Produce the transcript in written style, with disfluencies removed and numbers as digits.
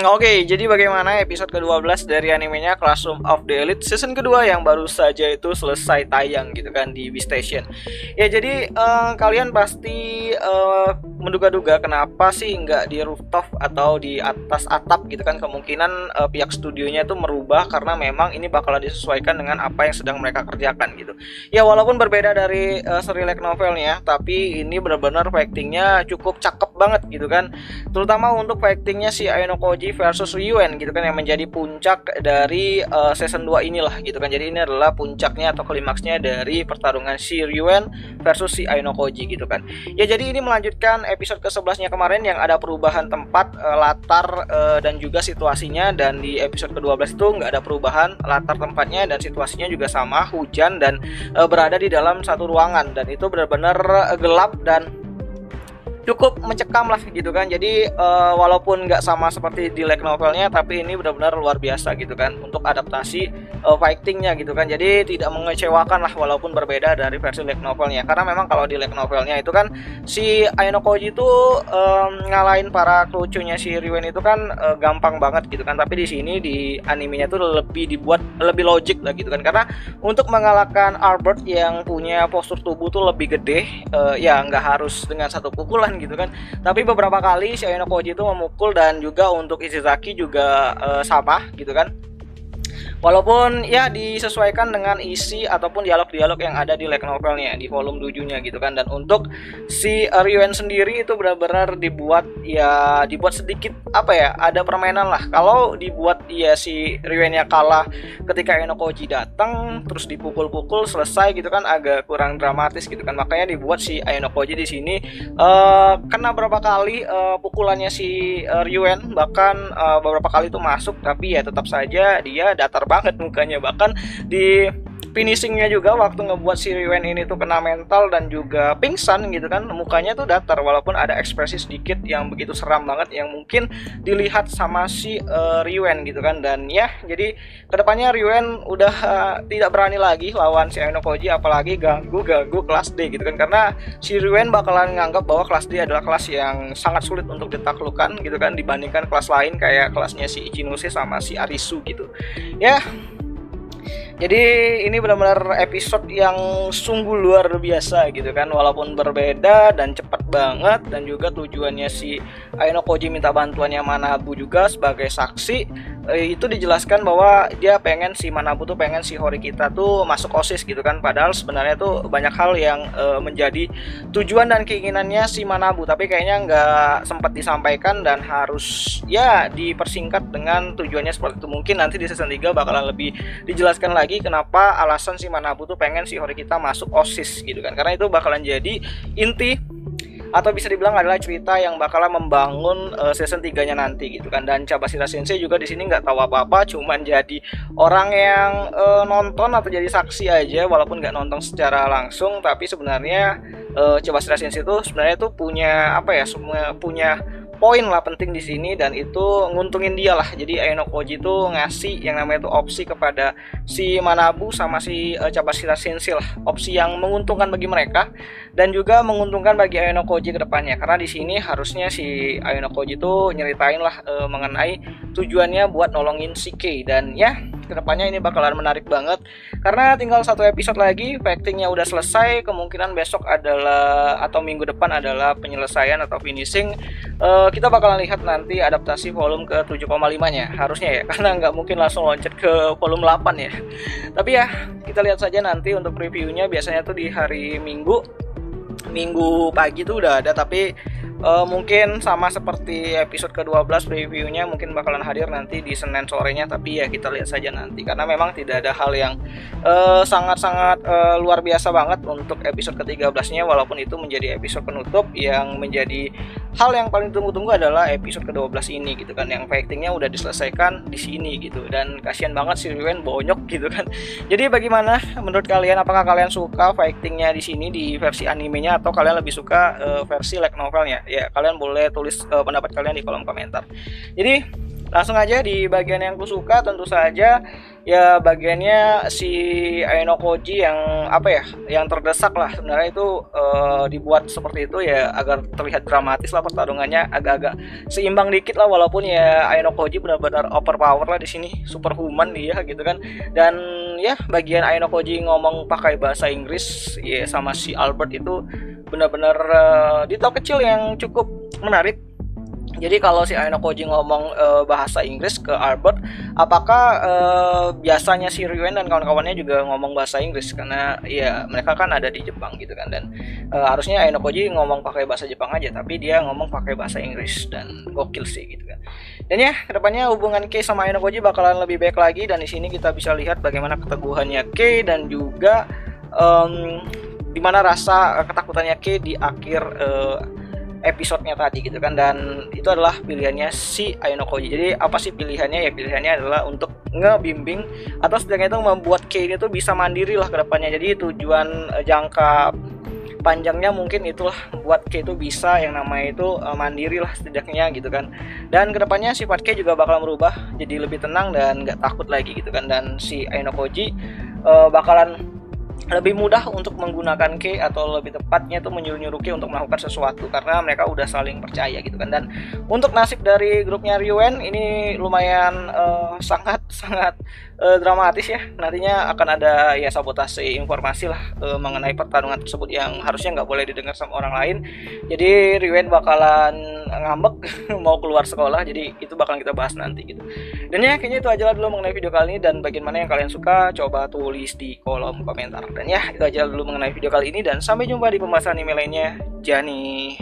Oke, jadi bagaimana episode ke-12 dari animenya Classroom of the Elite season kedua yang baru saja itu selesai tayang gitu kan di Station. Ya jadi kalian pasti menduga-duga kenapa sih nggak di rooftop atau di atas atap gitu kan, kemungkinan pihak studionya itu merubah karena memang ini bakalan disesuaikan dengan apa yang sedang mereka kerjakan gitu. Ya walaupun berbeda dari seri light novelnya, tapi ini benar-benar fightingnya cukup cakep banget gitu kan, terutama untuk fightingnya si Ayano Koji versus Ryuen gitu kan, yang menjadi puncak dari season 2 inilah gitu kan. Jadi ini adalah puncaknya atau klimaksnya dari pertarungan si Ryuen versus si Ayano Koji gitu kan. Ya jadi ini melanjutkan episode ke-11 nya kemarin yang ada perubahan tempat, latar dan juga situasinya, dan di episode ke-12 itu nggak ada perubahan latar tempatnya dan situasinya juga sama, hujan dan berada di dalam satu ruangan, dan itu benar-benar gelap dan cukup mencekam lah gitu kan. Jadi walaupun nggak sama seperti di light novelnya, tapi ini benar-benar luar biasa gitu kan untuk adaptasi fightingnya gitu kan. Jadi tidak mengecewakan lah walaupun berbeda dari versi light novelnya, karena memang kalau di light novelnya itu kan si Ayano Koji itu ngalahin para krucunya si Ryuen itu kan gampang banget gitu kan. Tapi di sini di animenya tuh lebih dibuat lebih logik lah gitu kan, karena untuk mengalahkan Albert yang punya postur tubuh tuh lebih gede, ya nggak harus dengan satu pukulan gitu kan, tapi beberapa kali si Ayano Koji itu memukul, dan juga untuk Ishizaki juga sama gitu kan. Walaupun ya disesuaikan dengan isi ataupun dialog-dialog yang ada di light novelnya di volume 7-nya gitu kan. Dan untuk si Ryuen sendiri itu benar-benar dibuat sedikit apa ya, ada permainan lah. Kalau dibuat ya si Ryuen-nya kalah ketika Ayano Koji datang terus dipukul-pukul selesai gitu kan, agak kurang dramatis gitu kan. Makanya dibuat si Ayano Koji di sini kena berapa kali pukulannya si Ryuen, bahkan beberapa kali itu masuk, tapi ya tetap saja dia datar banget mukanya. Bahkan di finishingnya juga waktu ngebuat si Ryuen ini tuh kena mental dan juga pingsan gitu kan, mukanya tuh datar walaupun ada ekspresi sedikit yang begitu seram banget yang mungkin dilihat sama si Ryuen gitu kan. Dan ya jadi kedepannya Ryuen udah tidak berani lagi lawan si Ayano Koji, apalagi ganggu kelas D gitu kan, karena si Ryuen bakalan nganggap bahwa kelas D adalah kelas yang sangat sulit untuk ditaklukkan gitu kan, dibandingkan kelas lain kayak kelasnya si Ichinose sama si Arisu gitu ya. Jadi ini benar-benar episode yang sungguh luar biasa gitu kan, walaupun berbeda dan cepat banget, dan juga tujuannya si Ayano Koji minta bantuannya Manabu juga sebagai saksi. Itu dijelaskan bahwa dia pengen si Manabu tuh pengen si Horikita tuh masuk OSIS gitu kan, padahal sebenarnya tuh banyak hal yang menjadi tujuan dan keinginannya si Manabu, tapi kayaknya nggak sempat disampaikan dan harus ya dipersingkat dengan tujuannya seperti itu. Mungkin nanti di season 3 bakalan lebih dijelaskan lagi kenapa alasan si Manabu tuh pengen si Horikita masuk OSIS gitu kan, karena itu bakalan jadi inti atau bisa dibilang adalah cerita yang bakalan membangun season 3-nya nanti gitu kan. Dan Cabashira Sensei juga di sini nggak tahu apa-apa, cuman jadi orang yang nonton atau jadi saksi aja, walaupun nggak nonton secara langsung, tapi sebenarnya Cabashira Sensei itu sebenarnya tuh punya apa ya, semua punya poin lah penting di sini, dan itu nguntungin dia lah. Jadi Ayano Koji tuh ngasih yang namanya tuh opsi kepada si Manabu sama si Cabashira Sensei lah, opsi yang menguntungkan bagi mereka dan juga menguntungkan bagi Ayano Koji ke depannya, karena di sini harusnya si Ayano Koji tuh nyeritain lah mengenai tujuannya buat nolongin si Kei. Dan ya kedepannya ini bakalan menarik banget karena tinggal satu episode lagi, fightingnya udah selesai. Kemungkinan besok adalah atau minggu depan adalah penyelesaian atau finishing. Kita bakalan lihat nanti adaptasi volume ke 7,5-nya harusnya ya, karena nggak mungkin langsung loncat ke volume 8 ya. Tapi ya kita lihat saja nanti untuk reviewnya. Biasanya tuh di hari Minggu pagi tuh udah ada, tapi mungkin sama seperti episode ke-12 previewnya mungkin bakalan hadir nanti di Senin sorenya. Tapi ya kita lihat saja nanti, karena memang tidak ada hal yang sangat-sangat luar biasa banget untuk episode ke-13-nya, walaupun itu menjadi episode penutup. Yang menjadi hal yang paling tunggu-tunggu adalah episode ke-12 ini gitu kan, yang fightingnya udah diselesaikan di sini gitu, dan kasihan banget si Ryuen bonyok gitu kan. Jadi bagaimana menurut kalian, apakah kalian suka fightingnya di sini di versi animenya atau kalian lebih suka versi light novelnya? Ya kalian boleh tulis pendapat kalian di kolom komentar. Jadi Langsung aja di bagian yang ku suka tentu saja ya bagiannya si Aino Koji yang apa ya, yang terdesak lah sebenarnya itu dibuat seperti itu ya agar terlihat dramatis lah pertarungannya, agak-agak seimbang dikit lah, walaupun ya Aino Koji benar-benar overpower lah di sini, superhuman dia gitu kan. Dan ya bagian Aino Koji ngomong pakai bahasa Inggris ya sama si Albert itu benar-benar detail kecil yang cukup menarik. Jadi kalau si Aino Koji ngomong bahasa Inggris ke Albert, apakah biasanya si Ryuen dan kawan-kawannya juga ngomong bahasa Inggris, karena ya mereka kan ada di Jepang gitu kan. Dan harusnya Aino Koji ngomong pakai bahasa Jepang aja, tapi dia ngomong pakai bahasa Inggris dan gokil sih gitu kan. Dan ya kedepannya hubungan Kei sama Aino Koji bakalan lebih baik lagi, dan di sini kita bisa lihat bagaimana keteguhannya Kei dan juga dimana rasa ketakutannya Kei di akhir episodenya tadi gitu kan. Dan itu adalah pilihannya si Aino Koji. Jadi apa sih pilihannya? Ya pilihannya adalah untuk ngebimbing atau setidaknya itu membuat Kei itu bisa mandiri lah ke depannya. Jadi tujuan jangka panjangnya mungkin itulah, buat Kei itu bisa yang namanya itu mandiri lah setidaknya gitu kan. Dan kedepannya sifat Kei juga bakal merubah jadi lebih tenang dan nggak takut lagi gitu kan. Dan si Aino Koji bakalan lebih mudah untuk menggunakan Kei, atau lebih tepatnya itu menyuruh-nyuruh Kei untuk melakukan sesuatu karena mereka udah saling percaya gitu kan. Dan untuk nasib dari grupnya Ryuen ini lumayan sangat dramatis ya. Nantinya akan ada ya sabotase informasi lah mengenai pertarungan tersebut yang harusnya nggak boleh didengar sama orang lain. Jadi Ryuen bakalan ngambek mau keluar sekolah, jadi itu bakalan kita bahas nanti gitu. Dan ya kayaknya itu aja lah dulu mengenai video kali ini, dan bagian mana yang kalian suka coba tulis di kolom komentar. Dan ya itu aja dulu mengenai video kali ini, dan sampai jumpa di pembahasan anime lainnya. Jani.